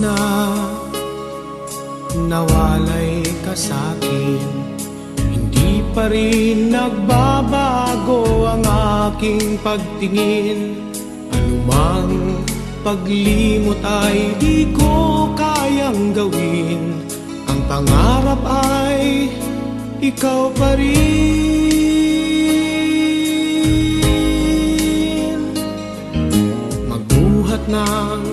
na nawalay ka sa'kin, hindi pa rin nagbabago ang aking pagtingin. Anumang paglimot ay di ko kayang gawin, ang pangarap ay ikaw pa rin. Magbuhat ng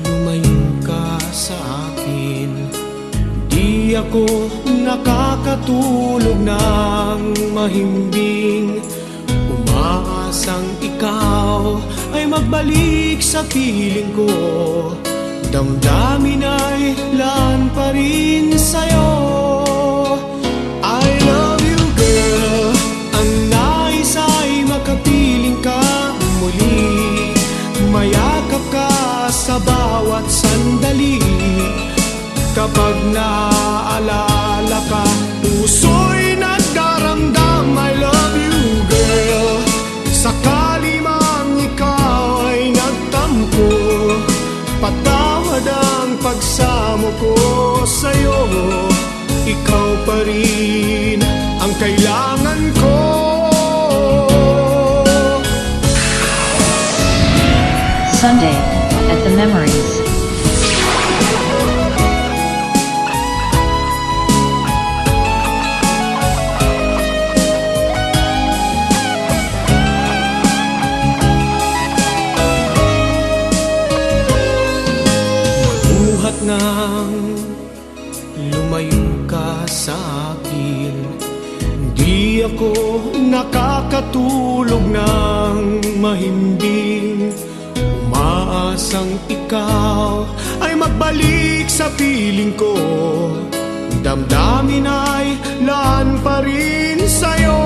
lumayo ka sa akin, di ako nakakatulog ng mahimbing. Umaasang ikaw ay magbalik sa piling ko, damdamin ay laan pa rin sa'yo. I love you girl, ang nais ay makapiling ka muli, mayakap ka sa bawat sandali. Kapag naaalala ka, puso'y nagdaramdam. I love you girl, sakali mang ikaw ay nagtampo, patawad ang pagsamo ko sa'yo. Ikaw pa rin ang kailangan ko. Sunday at the Memories. Buhat nang lumayo ka sa akin, di ako nakakatulog ng mahimbing. Umaasang ikaw ay magbalik sa piling ko, damdamin ay laan pa rin sa'yo.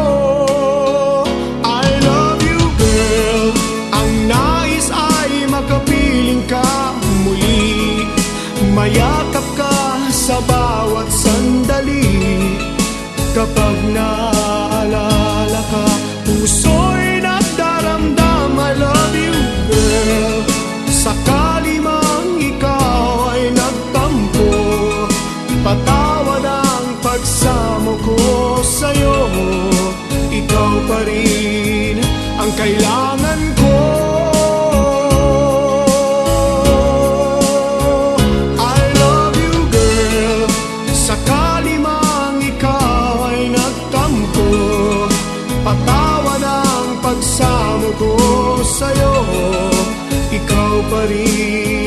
I love you girl, ang nais ay makapiling ka muli, mayakap ka sa bawat sandali. Kapag naaalala ka, puso'y nagdaramdam. I love you girl, sakali mang ikaw ay nagtampo, patawad ang pagsamo ko sa'yo. Ikaw pa rin ang kailangan ko. I love you girl, sakali mang ikaw ay nagtampo, patawad ang pagsamo ko sa'yo. Ikaw pa rin